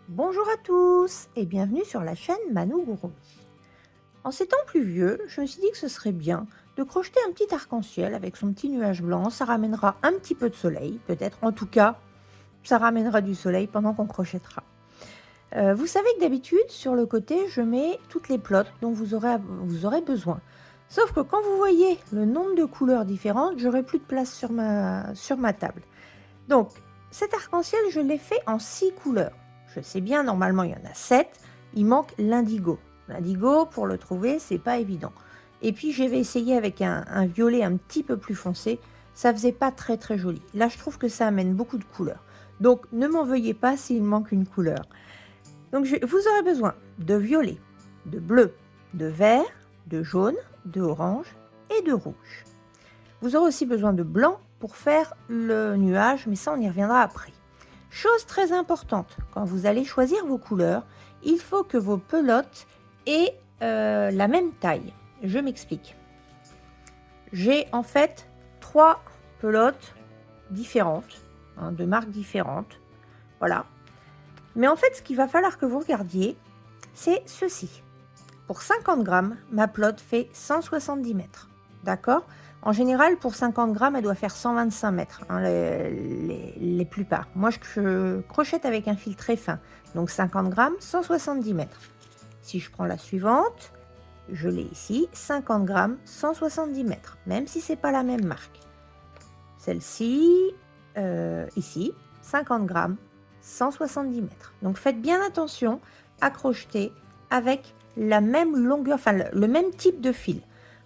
Bonjour à tous et bienvenue sur la chaîne Manou Gouroumi. En ces temps pluvieux, je me suis dit que ce serait bien de crocheter un petit arc-en-ciel avec son petit nuage blanc. Ça ramènera un petit peu de soleil, peut-être. En tout cas, ça ramènera du soleil pendant qu'on crochettera. Vous savez que d'habitude, sur le côté, je mets toutes les plottes dont vous aurez besoin. Sauf que quand vous voyez le nombre de couleurs différentes, j'aurai plus de place sur ma table. Donc, cet arc-en-ciel, je l'ai fait en 6 couleurs. Je sais bien, normalement, il y en a 7. Il manque l'indigo. L'indigo, pour le trouver, c'est pas évident. Et puis, j'avais essayé avec un violet un petit peu plus foncé. Ça faisait pas très très joli. Là, je trouve que ça amène beaucoup de couleurs. Donc, ne m'en veuillez pas s'il manque une couleur. Donc, vous aurez besoin de violet, de bleu, de vert, de jaune, de orange et de rouge. Vous aurez aussi besoin de blanc pour faire le nuage, mais ça on y reviendra après. Chose très importante, quand vous allez choisir vos couleurs, il faut que vos pelotes aient la même taille. Je m'explique. J'ai en fait 3 pelotes différentes, de marques différentes. Voilà. Mais en fait, ce qu'il va falloir que vous regardiez, c'est ceci. Pour 50 grammes, ma pelote fait 170 mètres. D'accord ? En général, pour 50 grammes, elle doit faire 125 mètres, les plupart. Moi, je crochette avec un fil très fin. Donc 50 grammes, 170 mètres. Si je prends la suivante, je l'ai ici, 50 grammes, 170 mètres. Même si ce n'est pas la même marque. Celle-ci, ici, 50 grammes, 170 mètres. Donc faites bien attention à crocheter avec la même longueur, enfin le même type de fil.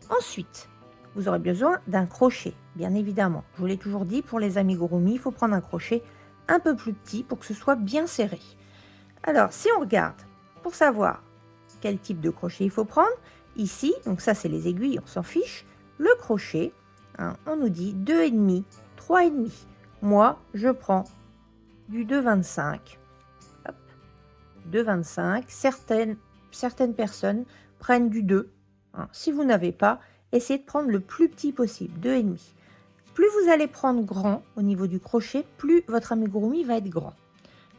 Ensuite, vous aurez besoin d'un crochet, bien évidemment. Je vous l'ai toujours dit, pour les amigurumi, il faut prendre un crochet un peu plus petit pour que ce soit bien serré. Alors, si on regarde, pour savoir quel type de crochet il faut prendre, ici, donc ça c'est les aiguilles, on s'en fiche, le crochet, on nous dit 2,5, 3,5. Moi, je prends du 2,25. Hop, 2,25. Certaines personnes prennent du 2. Si vous n'avez pas, essayez de prendre le plus petit possible, 2,5. Plus vous allez prendre grand au niveau du crochet, plus votre amigurumi va être grand.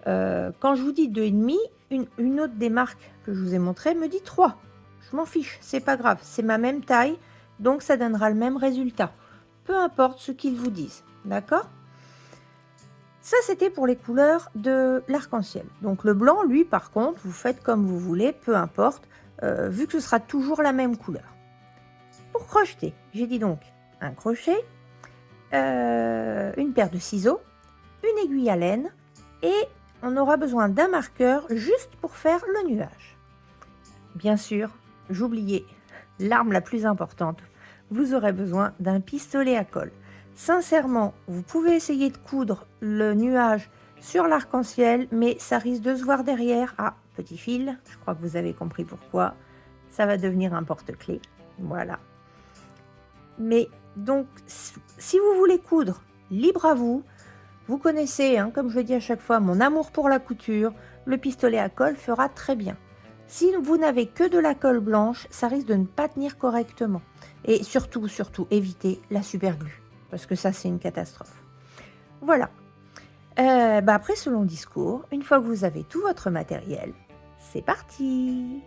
Quand je vous dis 2,5, une autre des marques que je vous ai montré me dit 3. Je m'en fiche, c'est pas grave, c'est ma même taille, donc ça donnera le même résultat. Peu importe ce qu'ils vous disent, d'accord ? Ça, c'était pour les couleurs de l'arc-en-ciel. Donc le blanc, lui, par contre, vous faites comme vous voulez, peu importe, vu que ce sera toujours la même couleur. Pour crocheter, j'ai dit donc un crochet, une paire de ciseaux, une aiguille à laine et on aura besoin d'un marqueur juste pour faire le nuage. Bien sûr, j'oubliais l'arme la plus importante. Vous aurez besoin d'un pistolet à colle. Sincèrement, vous pouvez essayer de coudre le nuage sur l'arc-en-ciel, mais ça risque de se voir derrière. Ah, petit fil, je crois que vous avez compris pourquoi. Ça va devenir un porte-clés. Voilà. Mais donc, si vous voulez coudre, libre à vous. Vous connaissez, comme je le dis à chaque fois, mon amour pour la couture. Le pistolet à colle fera très bien. Si vous n'avez que de la colle blanche, ça risque de ne pas tenir correctement. Et surtout, évitez la superglue. Parce que ça, c'est une catastrophe. Voilà. Après ce long discours, une fois que vous avez tout votre matériel, c'est parti!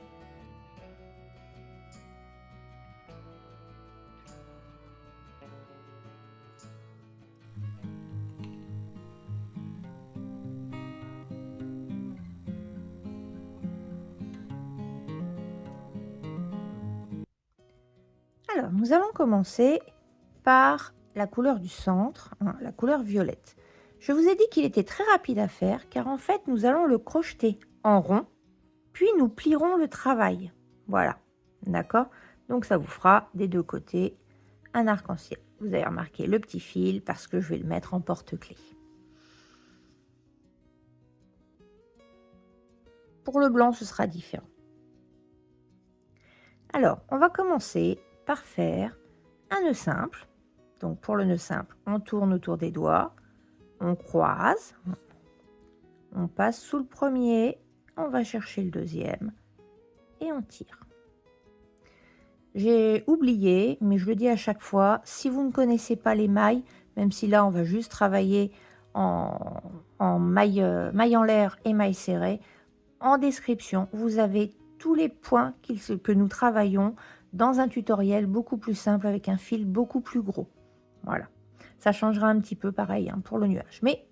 Alors, nous allons commencer par la couleur du centre, la couleur violette. Je vous ai dit qu'il était très rapide à faire, car en fait, nous allons le crocheter en rond, puis nous plierons le travail. Voilà, d'accord? Donc, ça vous fera des deux côtés un arc-en-ciel. Vous avez remarqué le petit fil, parce que je vais le mettre en porte-clés. Pour le blanc, ce sera différent. Alors, on va commencer par faire un nœud simple. Donc pour le nœud simple, on tourne autour des doigts, on croise, on passe sous le premier, on va chercher le deuxième et on tire. J'ai oublié, mais je le dis à chaque fois, si vous ne connaissez pas les mailles, même si là on va juste travailler en maille en l'air et maille serrée, En description, vous avez tous les points que nous travaillons dans un tutoriel beaucoup plus simple avec un fil beaucoup plus gros. Voilà, ça changera un petit peu pareil hein, pour le nuage. Mais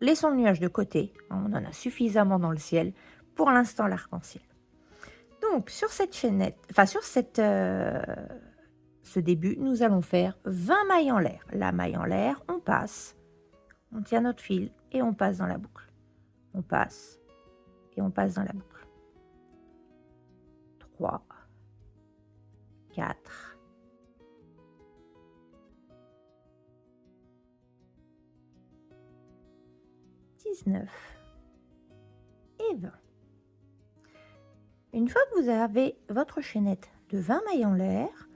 laissons le nuage de côté, on en a suffisamment dans le ciel. Pour l'instant, l'arc-en-ciel. Donc, sur cette chaînette, enfin sur ce début, nous allons faire 20 mailles en l'air. La maille en l'air, on passe, on tient notre fil et on passe dans la boucle. On passe et on passe dans la boucle. 3, 4, 19 et 20. Une fois que vous avez votre chaînette de 20 mailles en l'air,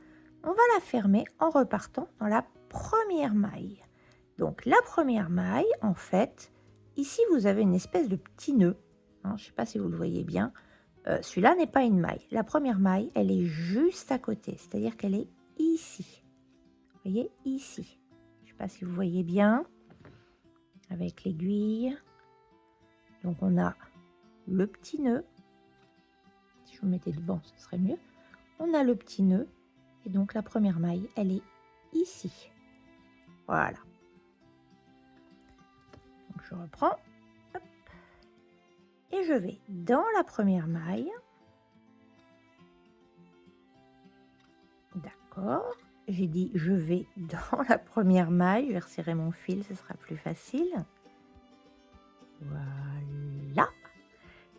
on va la fermer en repartant dans la première maille. Donc la première maille, en fait, ici vous avez une espèce de petit nœud. Je ne sais pas si vous le voyez bien. Celui-là n'est pas une maille. La première maille, elle est juste à côté, c'est-à-dire qu'elle est ici. Vous voyez, ici. Je ne sais pas si vous voyez bien avec l'aiguille. Donc on a le petit nœud. Si je vous mettais devant, ce serait mieux. On a le petit nœud. Et donc la première maille, elle est ici. Voilà. Donc je reprends. Hop. Et je vais dans la première maille. D'accord. J'ai dit je vais dans la première maille. Je vais resserrer mon fil, ce sera plus facile. Voilà.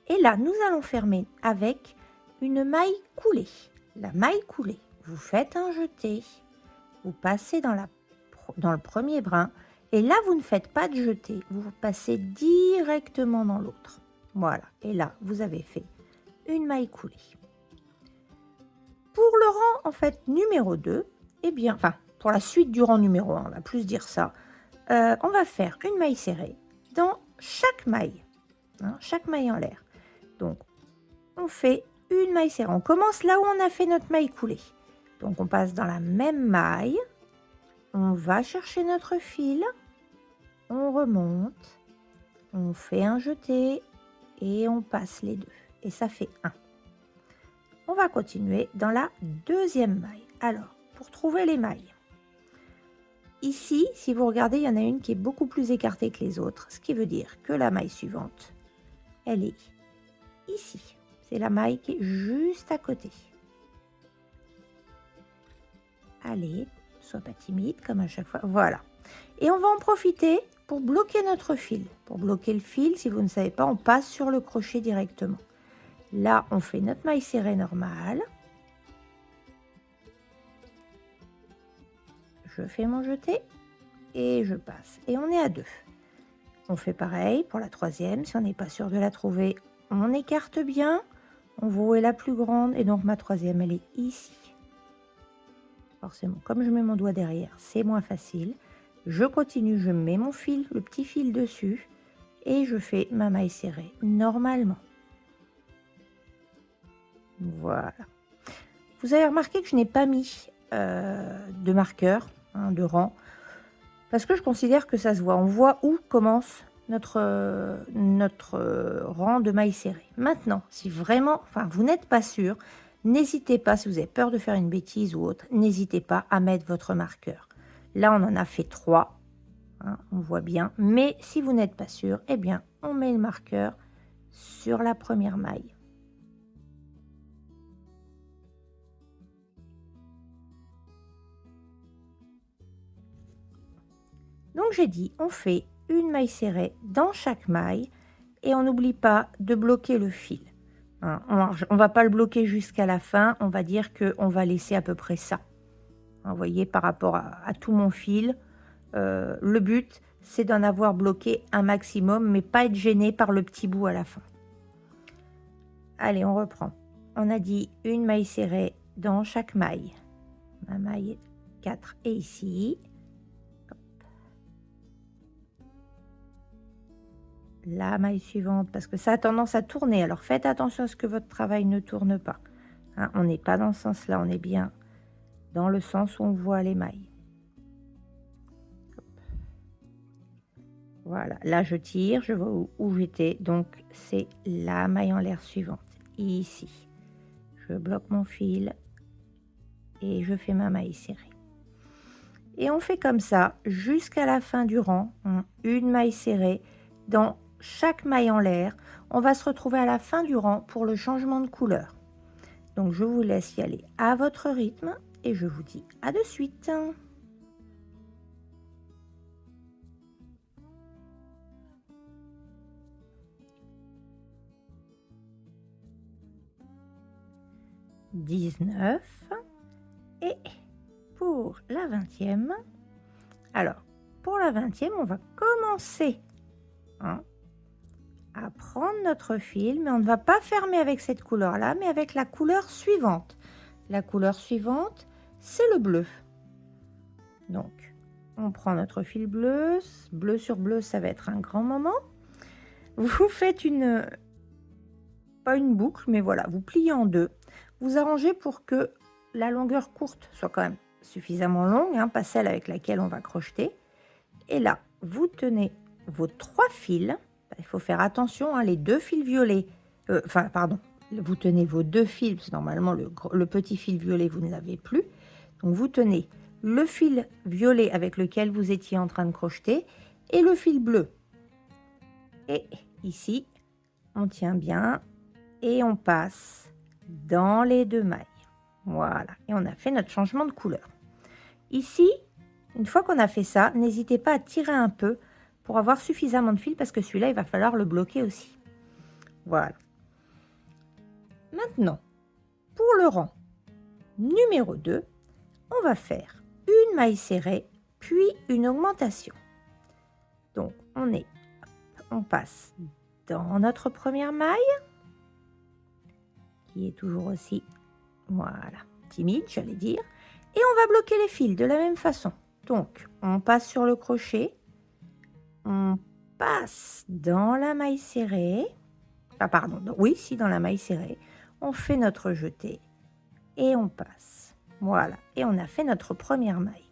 Et là, nous allons fermer avec une maille coulée. La maille coulée, vous faites un jeté. Vous passez dans le premier brin. Et là, vous ne faites pas de jeté. Vous passez directement dans l'autre. Voilà. Et là, vous avez fait une maille coulée. Pour le rang, en fait, numéro 2, eh bien, enfin, pour la suite du rang numéro 1, on va plus dire ça, on va faire une maille serrée dans chaque maille. Chaque maille en l'air. Donc, on fait une maille serrée. On commence là où on a fait notre maille coulée. Donc, on passe dans la même maille. On va chercher notre fil. On remonte. On fait un jeté. Et on passe les deux. Et ça fait 1. On va continuer dans la deuxième maille. Alors, pour trouver les mailles. Ici, si vous regardez, il y en a une qui est beaucoup plus écartée que les autres. Ce qui veut dire que la maille suivante, elle est ici. C'est la maille qui est juste à côté. Allez, sois pas timide comme à chaque fois. Voilà. Et on va en profiter pour bloquer notre fil. Pour bloquer le fil, si vous ne savez pas, on passe sur le crochet directement. Là, on fait notre maille serrée normale. Je fais mon jeté et je passe. Et on est à 2. On fait pareil pour la troisième. Si on n'est pas sûr de la trouver, on écarte bien. On voit où est la plus grande. Et donc ma troisième, elle est ici. Forcément, comme je mets mon doigt derrière, c'est moins facile. Je continue, je mets mon fil, le petit fil dessus. Et je fais ma maille serrée normalement. Voilà. Vous avez remarqué que je n'ai pas mis de marqueur, de rang, parce que je considère que ça se voit. On voit où commence notre rang de mailles serrées. Maintenant, si vraiment, vous n'êtes pas sûr, n'hésitez pas, si vous avez peur de faire une bêtise ou autre, n'hésitez pas à mettre votre marqueur. Là, on en a fait 3, on voit bien. Mais si vous n'êtes pas sûr, eh bien, on met le marqueur sur la première maille. Donc j'ai dit, on fait une maille serrée dans chaque maille et on n'oublie pas de bloquer le fil. On ne va pas le bloquer jusqu'à la fin, on va dire qu'on va laisser à peu près ça. Vous voyez, par rapport à tout mon fil, le but, c'est d'en avoir bloqué un maximum, mais pas être gêné par le petit bout à la fin. Allez, on reprend. On a dit une maille serrée dans chaque maille. Ma maille 4 est ici. La maille suivante, parce que ça a tendance à tourner. Alors faites attention à ce que votre travail ne tourne pas. On n'est pas dans ce sens-là, on est bien dans le sens où on voit les mailles. Voilà, là je tire, je vois où j'étais, donc c'est la maille en l'air suivante, ici. Je bloque mon fil et je fais ma maille serrée. Et on fait comme ça jusqu'à la fin du rang, une maille serrée dans chaque maille en l'air. On va se retrouver à la fin du rang pour le changement de couleur. Donc je vous laisse y aller à votre rythme et je vous dis à de suite. « 19 et pour la 20e, alors pour la 20e, on va commencer à prendre notre fil, mais on ne va pas fermer avec cette couleur-là, mais avec la couleur suivante. La couleur suivante, c'est le bleu. Donc, on prend notre fil bleu, bleu sur bleu, ça va être un grand moment. Vous faites pas une boucle, mais voilà, vous pliez en deux. Vous arrangez pour que la longueur courte soit quand même suffisamment longue, pas celle avec laquelle on va crocheter. Et là, vous tenez vos 3 fils. Il faut faire attention, les 2 fils violets. Vous tenez vos 2 fils, parce que normalement le petit fil violet, vous ne l'avez plus. Donc vous tenez le fil violet avec lequel vous étiez en train de crocheter et le fil bleu. Et ici, on tient bien et on passe dans les 2 mailles. Voilà, et on a fait notre changement de couleur. Ici, une fois qu'on a fait ça, n'hésitez pas à tirer un peu pour avoir suffisamment de fil parce que celui-là, il va falloir le bloquer aussi. Voilà. Maintenant, pour le rang numéro 2, on va faire une maille serrée, puis une augmentation. Donc, on passe dans notre première maille, qui est toujours aussi, voilà, timide, j'allais dire, et on va bloquer les fils de la même façon. Donc, on passe sur le crochet, on passe dans la maille serrée, dans la maille serrée, on fait notre jeté et on passe. Voilà, et on a fait notre première maille.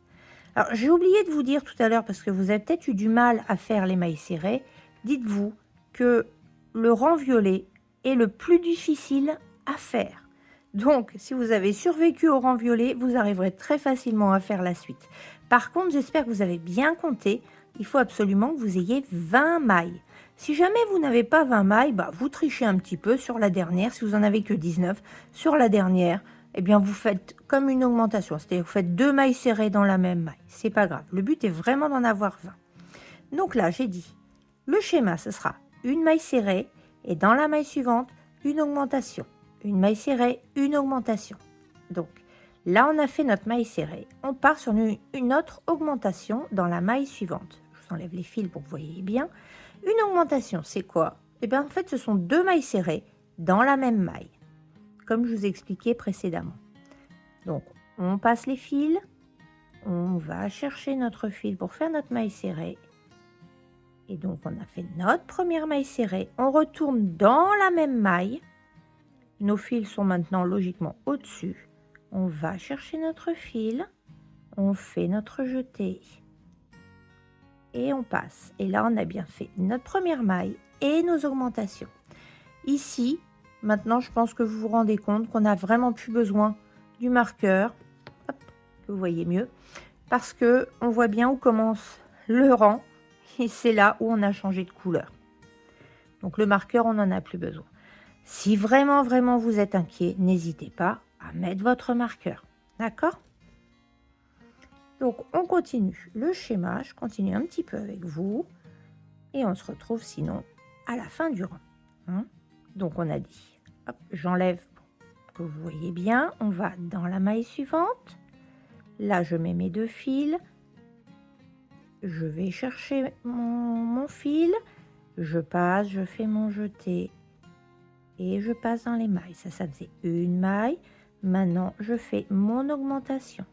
Alors, j'ai oublié de vous dire tout à l'heure, parce que vous avez peut-être eu du mal à faire les mailles serrées, dites-vous que le rang violet est le plus difficile à faire. Donc, si vous avez survécu au rang violet, vous arriverez très facilement à faire la suite. Par contre, j'espère que vous avez bien compté. Il faut absolument que vous ayez 20 mailles. Si jamais vous n'avez pas 20 mailles, vous trichez un petit peu sur la dernière. Si vous n'en avez que 19, sur la dernière, eh bien, vous faites comme une augmentation. C'est-à-dire vous faites 2 mailles serrées dans la même maille. C'est pas grave. Le but est vraiment d'en avoir 20. Donc là, j'ai dit, le schéma, ce sera une maille serrée et dans la maille suivante, une augmentation. Une maille serrée, une augmentation. Donc, là, on a fait notre maille serrée. On part sur une autre augmentation dans la maille suivante. Je vous enlève les fils pour que vous voyez bien. Une augmentation, c'est quoi? Eh bien, en fait, ce sont 2 mailles serrées dans la même maille, comme je vous ai expliqué précédemment. Donc, on passe les fils, on va chercher notre fil pour faire notre maille serrée. Et donc, on a fait notre première maille serrée. On retourne dans la même maille. Nos fils sont maintenant logiquement au-dessus. On va chercher notre fil, on fait notre jeté et on passe. Et là, on a bien fait notre première maille et nos augmentations. Ici, maintenant, je pense que vous vous rendez compte qu'on n'a vraiment plus besoin du marqueur. Hop, vous voyez mieux. Parce que on voit bien où commence le rang et c'est là où on a changé de couleur. Donc le marqueur, on n'en a plus besoin. Si vraiment, vraiment vous êtes inquiet, n'hésitez pas à mettre votre marqueur. D'accord? Donc, on continue le schéma. Je continue un petit peu avec vous. Et on se retrouve sinon à la fin du rang. Donc, on a dit, hop, j'enlève pour que vous voyez bien. On va dans la maille suivante. Là, je mets mes 2 fils. Je vais chercher mon fil. Je passe, je fais mon jeté. Et je passe dans les mailles. Ça faisait une maille. Maintenant, je fais mon augmentation.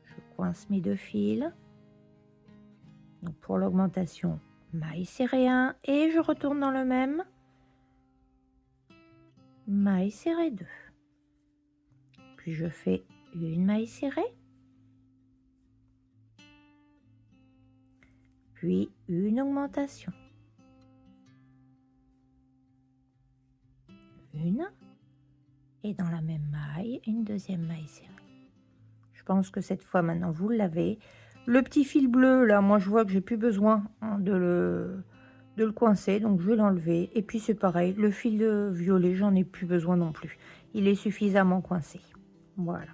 Je coince mes 2 fils. Donc, pour l'augmentation, maille serrée 1 et je retourne dans le même. Maille serrée 2. Puis, je fais une maille serrée. puis une augmentation. Une, et dans la même maille, une deuxième maille serrée. Je pense que cette fois maintenant vous l'avez. Le petit fil bleu là, moi je vois que j'ai plus besoin de le coincer, donc je vais l'enlever. Et puis c'est pareil, le fil violet, j'en ai plus besoin non plus. Il est suffisamment coincé. Voilà.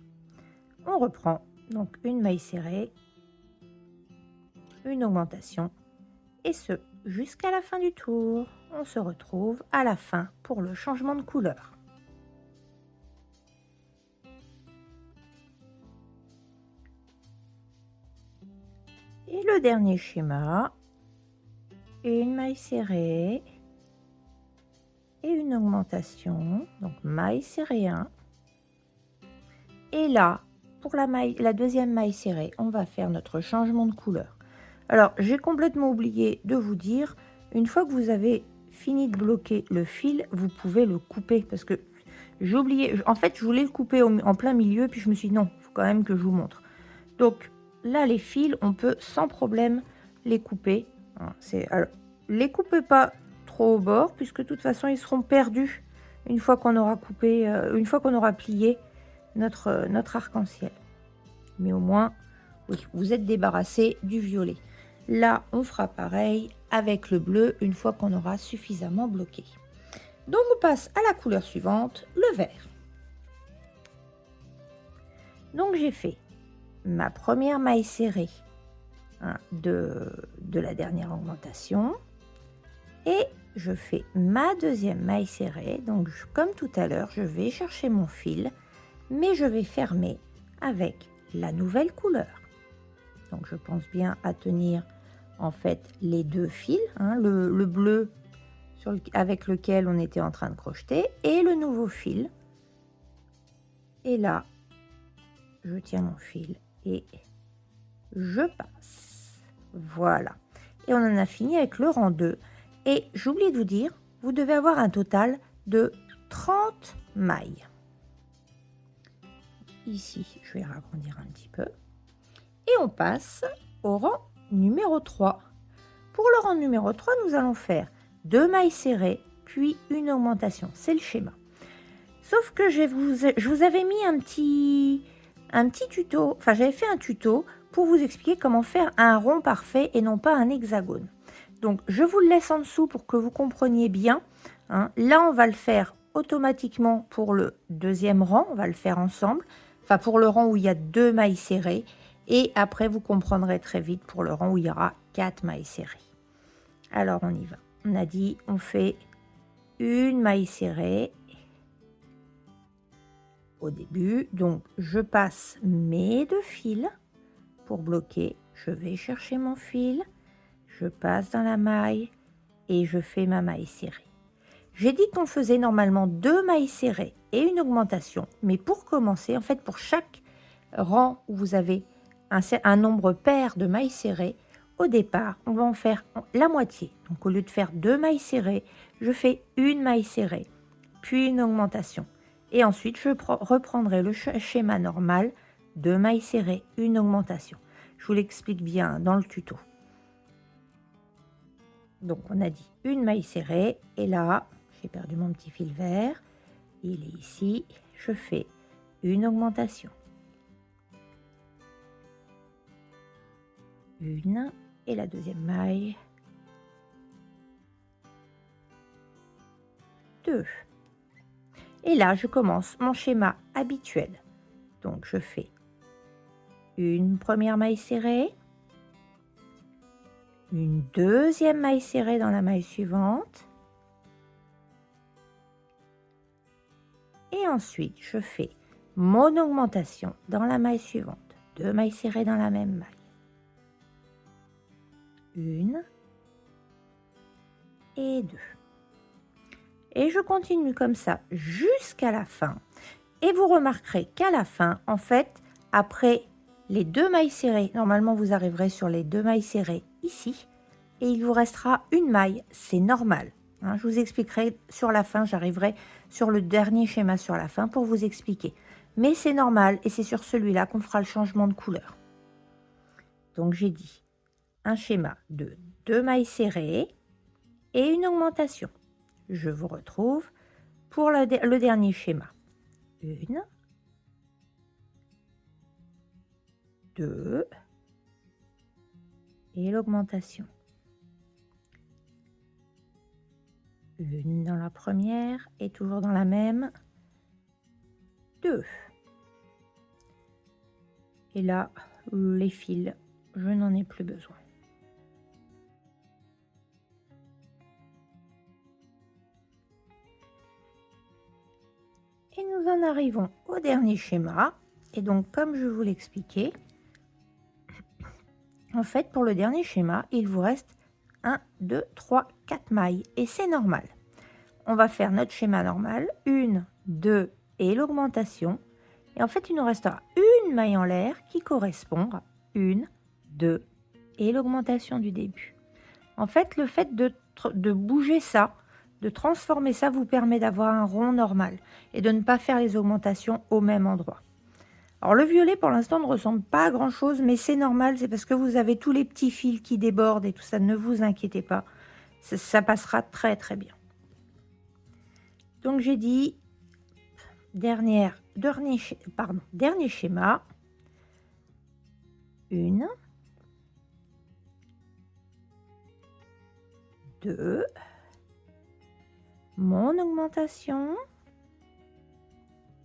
On reprend donc une maille serrée, une augmentation, et ce jusqu'à la fin du tour. On se retrouve à la fin pour le changement de couleur. Et le dernier schéma, une maille serrée et une augmentation, donc maille serrée 1. Et là, pour la deuxième maille serrée, on va faire notre changement de couleur. Alors, j'ai complètement oublié de vous dire, une fois que vous avez fini de bloquer le fil, vous pouvez le couper, parce que j'ai oublié, en fait, je voulais le couper en plein milieu, puis je me suis dit non, il faut quand même que je vous montre. Donc, là, les fils, on peut sans problème les couper. Alors, les coupez pas trop au bord, puisque de toute façon, ils seront perdus une fois qu'on aura coupé, une fois qu'on aura plié notre arc-en-ciel. Mais au moins, oui, vous êtes débarrassé du violet. Là, on fera pareil avec le bleu une fois qu'on aura suffisamment bloqué. Donc, on passe à la couleur suivante, le vert. Donc, j'ai fait ma première maille serrée de la dernière augmentation et je fais ma deuxième maille serrée. Donc, comme tout à l'heure, je vais chercher mon fil, mais je vais fermer avec la nouvelle couleur. Donc, je pense bien à tenir en fait les deux fils, le bleu avec lequel on était en train de crocheter et le nouveau fil. Et là, je tiens mon fil et je passe. Voilà. Et on en a fini avec le rang 2. Et j'oublie de vous dire, vous devez avoir un total de 30 mailles. Ici, je vais agrandir un petit peu. Et on passe au rang numéro 3. Pour le rang numéro 3, nous allons faire 2 mailles serrées, puis une augmentation. C'est le schéma. Sauf que je vous avais mis un petit tuto, enfin j'avais fait un tuto pour vous expliquer comment faire un rond parfait et non pas un hexagone. Donc je vous le laisse en dessous pour que vous compreniez bien. Là on va le faire automatiquement pour le deuxième rang, on va le faire ensemble. Enfin pour le rang où il y a 2 mailles serrées. Et après vous comprendrez très vite pour le rang où il y aura 4 mailles serrées. Alors on y va. On a dit on fait une maille serrée au début, donc je passe mes 2 fils pour bloquer, je vais chercher mon fil, je passe dans la maille et je fais ma maille serrée. J'ai dit qu'on faisait normalement 2 mailles serrées et une augmentation, mais pour commencer, en fait pour chaque rang où vous avez un nombre pair de mailles serrées, au départ on va en faire la moitié. Donc au lieu de faire 2 mailles serrées, je fais une maille serrée, puis une augmentation. Et ensuite, je reprendrai le schéma normal, 2 mailles serrées, une augmentation. Je vous l'explique bien dans le tuto. Donc, on a dit une maille serrée. Et là, j'ai perdu mon petit fil vert. Il est ici. Je fais une augmentation. Une. Et la deuxième maille. 2. Et là, je commence mon schéma habituel. Donc, je fais une première maille serrée, une deuxième maille serrée dans la maille suivante, et ensuite, je fais mon augmentation dans la maille suivante. 2 mailles serrées dans la même maille. Une et 2. Et je continue comme ça jusqu'à la fin. Et vous remarquerez qu'à la fin, en fait, après les 2 mailles serrées, normalement vous arriverez sur les 2 mailles serrées ici, et il vous restera une maille, c'est normal. Je vous expliquerai sur la fin, j'arriverai sur le dernier schéma sur la fin pour vous expliquer. Mais c'est normal et c'est sur celui-là qu'on fera le changement de couleur. Donc j'ai dit un schéma de 2 mailles serrées et une augmentation. Je vous retrouve pour le dernier schéma. 1, 2 et l'augmentation. Une dans la première et toujours dans la même. 2. Et là, les fils, je n'en ai plus besoin. Et nous en arrivons au dernier schéma. Et donc, comme je vous l'expliquais, en fait, pour le dernier schéma, il vous reste 1, 2, 3, 4 mailles. Et c'est normal. On va faire notre schéma normal. 1, 2 et l'augmentation. Et en fait, il nous restera une maille en l'air qui correspond à 1, 2 et l'augmentation du début. En fait, le fait de bouger ça, de transformer ça, vous permet d'avoir un rond normal et de ne pas faire les augmentations au même endroit. Alors le violet pour l'instant ne ressemble pas à grand chose, mais c'est normal, c'est parce que vous avez tous les petits fils qui débordent et tout ça, ne vous inquiétez pas, ça passera très très bien. Donc j'ai dit dernier schéma, 1, 2, mon augmentation,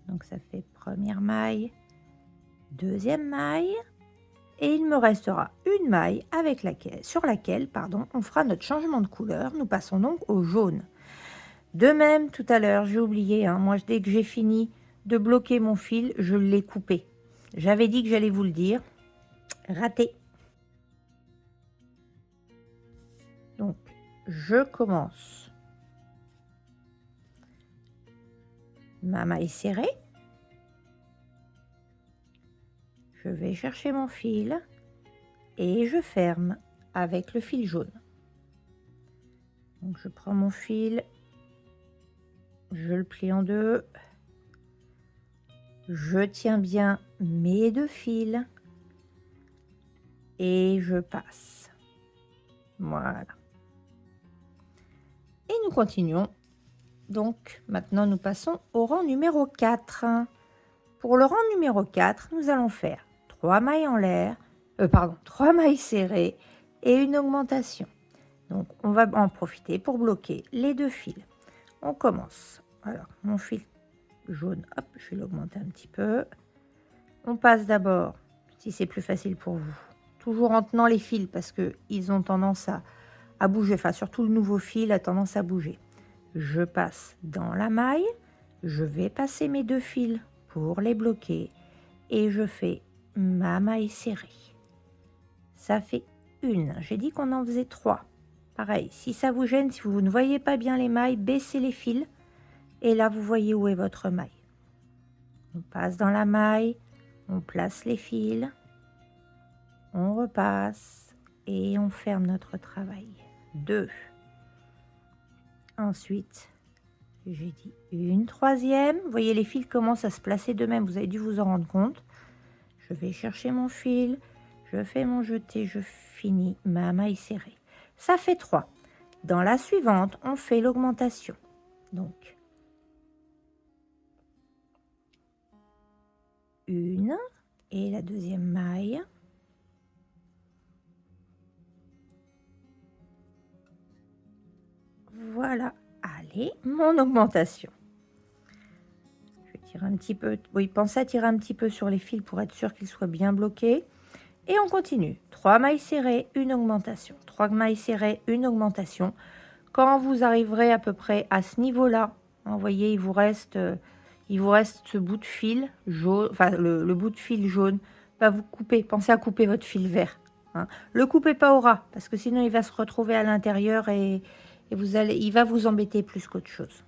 donc ça fait première maille, deuxième maille, et il me restera une maille sur laquelle on fera notre changement de couleur. Nous passons donc au jaune. De même, tout à l'heure, j'ai oublié, moi dès que j'ai fini de bloquer mon fil, je l'ai coupé. J'avais dit que j'allais vous le dire. Raté. Donc, je commence ma maille serrée. Je vais chercher mon fil et je ferme avec le fil jaune. Donc, je prends mon fil, je le plie en deux, je tiens bien mes deux fils et je passe. Voilà. Et nous continuons. Donc, maintenant, nous passons au rang numéro 4. Pour le rang numéro 4, nous allons faire 3 mailles en l'air, 3 mailles serrées et une augmentation. Donc, on va en profiter pour bloquer les deux fils. On commence. Alors, mon fil jaune, hop, je vais l'augmenter un petit peu. On passe d'abord, si c'est plus facile pour vous, toujours en tenant les fils parce qu'ils ont tendance à bouger. Enfin, surtout le nouveau fil a tendance à bouger. Je passe dans la maille, je vais passer mes deux fils pour les bloquer et je fais ma maille serrée. Ça fait une. J'ai dit qu'on en faisait 3. Pareil, si ça vous gêne, si vous ne voyez pas bien les mailles, baissez les fils et là vous voyez où est votre maille. On passe dans la maille, on place les fils, on repasse et on ferme notre travail. 2. Ensuite, j'ai dit une troisième. Vous voyez, les fils commencent à se placer d'eux-mêmes. Vous avez dû vous en rendre compte. Je vais chercher mon fil. Je fais mon jeté. Je finis ma maille serrée. Ça fait 3. Dans la suivante, on fait l'augmentation. Donc, une et la deuxième maille. Voilà. Allez, mon augmentation. Je vais tirer un petit peu. Oui, pensez à tirer un petit peu sur les fils pour être sûr qu'ils soient bien bloqués. Et on continue. 3 mailles serrées, une augmentation. 3 mailles serrées, une augmentation. Quand vous arriverez à peu près à ce niveau-là, vous voyez, il vous reste ce bout de fil jaune, enfin le bout de fil jaune. Vous coupez. Pensez à couper votre fil vert. Le coupez pas au ras, parce que sinon il va se retrouver à l'intérieur et il va vous embêter plus qu'autre chose.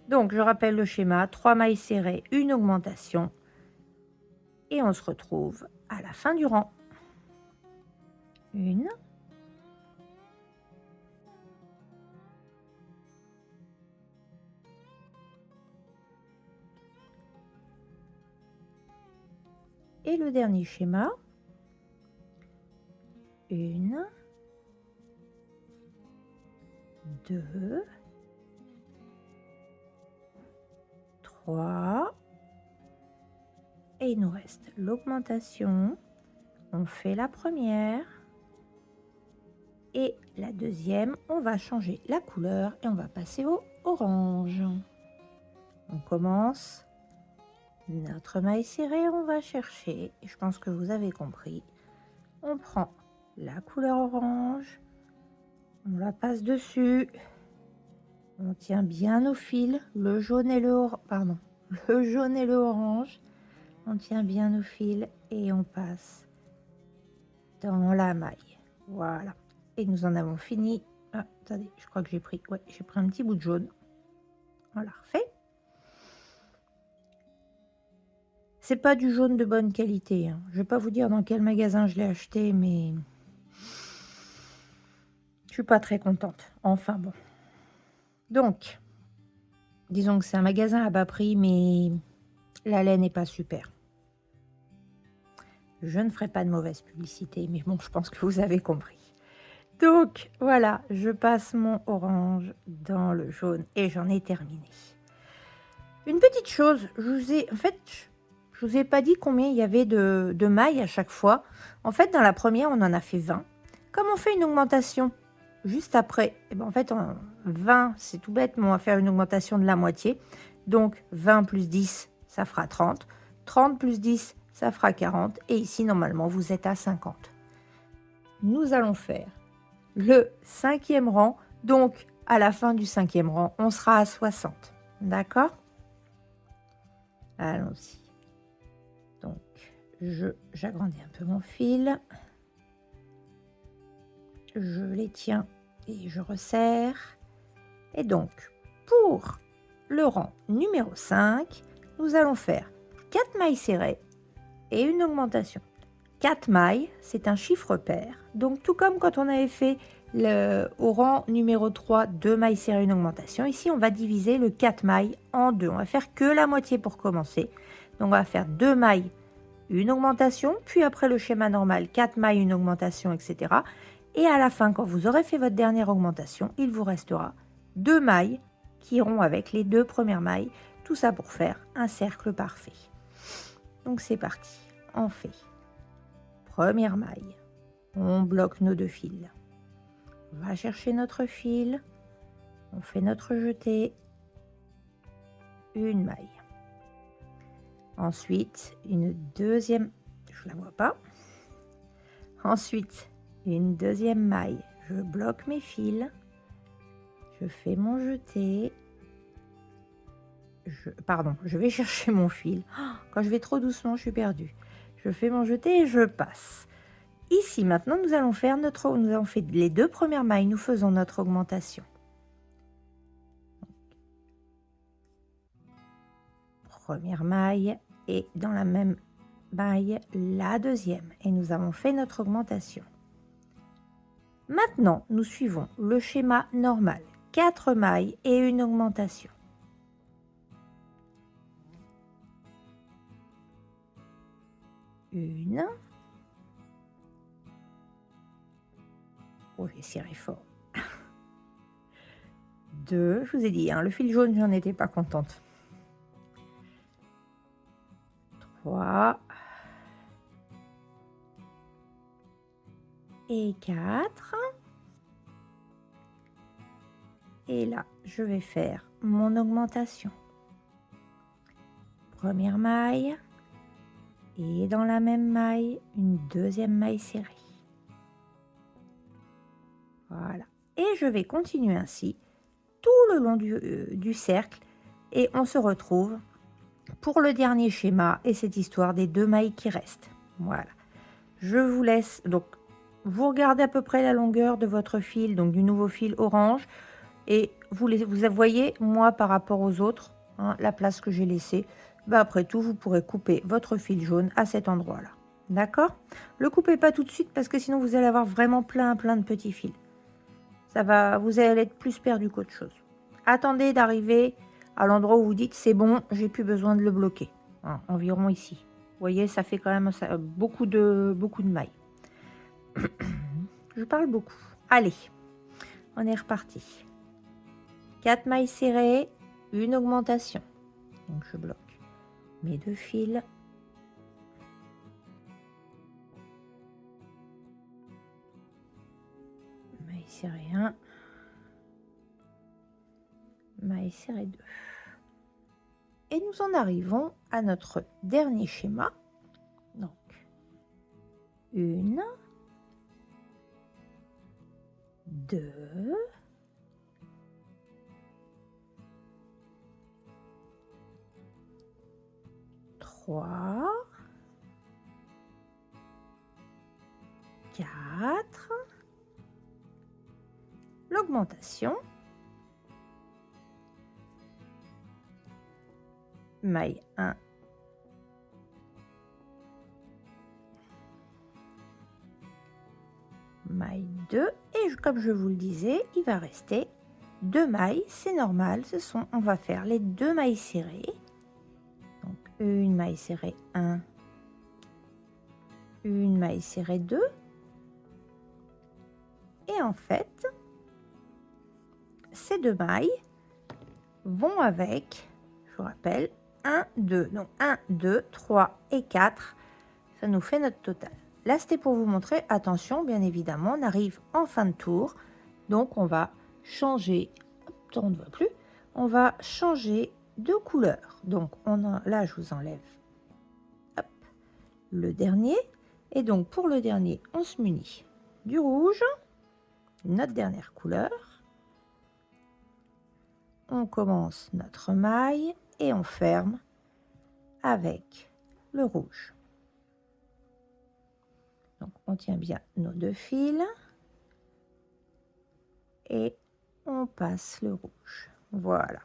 Donc je rappelle le schéma, 3 mailles serrées, une augmentation. Et on se retrouve à la fin du rang. Une. Et le dernier schéma. 1, 2, 3. Et il nous reste l'augmentation. On fait la première. Et la deuxième, on va changer la couleur et on va passer au orange. On commence notre maille serrée, on va chercher, et je pense que vous avez compris. On prend la couleur orange, on la passe dessus, on tient bien nos fils, le jaune et le orange, on tient bien nos fils et on passe dans la maille. Voilà. Et nous en avons fini. Ah, attendez, je crois que j'ai pris un petit bout de jaune. On l'a refait. C'est pas du jaune de bonne qualité, hein. Je vais pas vous dire dans quel magasin je l'ai acheté, mais je suis pas très contente. Enfin bon. Donc, disons que c'est un magasin à bas prix, mais la laine n'est pas super. Je ne ferai pas de mauvaise publicité, mais bon, je pense que vous avez compris. Donc, voilà, je passe mon orange dans le jaune et j'en ai terminé. Une petite chose, je vous ai pas dit combien il y avait de mailles à chaque fois. En fait, dans la première, on en a fait 20. Comme on fait une augmentation juste après, et ben en fait, 20, c'est tout bête, mais on va faire une augmentation de la moitié. Donc, 20 plus 10, ça fera 30. 30 plus 10, ça fera 40. Et ici, normalement, vous êtes à 50. Nous allons faire le 5e rang. Donc, à la fin du 5e rang, on sera à 60. D'accord ? Allons-y. Donc, j'agrandis un peu mon fil. Je les tiens et je resserre. Et donc, pour le rang numéro 5, nous allons faire 4 mailles serrées et une augmentation. 4 mailles, c'est un chiffre pair. Donc, tout comme quand on avait fait au rang numéro 3, 2 mailles serrées, une augmentation. Ici, on va diviser le 4 mailles en 2. On va faire que la moitié pour commencer. Donc, on va faire 2 mailles, une augmentation, puis après le schéma normal, 4 mailles, une augmentation, etc. Et à la fin, quand vous aurez fait votre dernière augmentation, il vous restera 2 mailles qui iront avec les 2 premières mailles. Tout ça pour faire un cercle parfait. Donc, c'est parti. On fait première maille. On bloque nos 2 fils. On va chercher notre fil. On fait notre jeté. Une maille. Ensuite, une deuxième. Je ne la vois pas. Ensuite, une deuxième maille. Je bloque mes fils. Je fais mon jeté. Je vais chercher mon fil. Quand je vais trop doucement, je suis perdue. Je fais mon jeté et je passe. Ici, maintenant, nous allons fait les 2 premières mailles. Nous faisons notre augmentation. Première maille et dans la même maille, la deuxième. Et nous avons fait notre augmentation. Maintenant, nous suivons le schéma normal. 4 mailles et une augmentation. Une. Oh, j'ai serré fort. 2. Je vous ai dit, hein, le fil jaune, j'en étais pas contente. 3. Et 4. Et là, je vais faire mon augmentation. Première maille. Et dans la même maille, une deuxième maille serrée. Voilà. Et je vais continuer ainsi tout le long du cercle. Et on se retrouve pour le dernier schéma et cette histoire des 2 mailles qui restent. Voilà. Je vous laisse. Donc, vous regardez à peu près la longueur de votre fil, donc du nouveau fil orange. Et vous voyez, moi, par rapport aux autres, hein, la place que j'ai laissée. Bah, après tout, vous pourrez couper votre fil jaune à cet endroit-là. D'accord ? Le coupez pas tout de suite parce que sinon, vous allez avoir vraiment plein de petits fils. Vous allez être plus perdu qu'autre chose. Attendez d'arriver à l'endroit où vous dites c'est bon, j'ai plus besoin de le bloquer. Hein, environ ici. Vous voyez, ça fait quand même beaucoup de mailles. Je parle beaucoup. Allez, on est reparti. 4 mailles serrées, une augmentation. Donc je bloque mes 2 fils. Maille serrée 1. Maille serrée 2. Et nous en arrivons à notre dernier schéma. Donc, 1, 2, 3, 4, l'augmentation, maille 1, maille 2, et comme je vous le disais, il va rester 2 mailles, c'est normal, on va faire les 2 mailles serrées. Donc une maille serrée 1, une maille serrée 2, et en fait, ces 2 mailles vont avec, je vous rappelle, 1, 2, donc 1, 2, 3 et 4, ça nous fait notre total. Là, c'était pour vous montrer, attention, bien évidemment, on arrive en fin de tour, donc on va changer, on ne voit plus, on va changer de couleur. Donc là, je vous enlève hop, le dernier, et donc pour le dernier, on se munit du rouge, notre dernière couleur. On commence notre maille et on ferme avec le rouge. Donc on tient bien nos 2 fils et on passe le rouge. Voilà.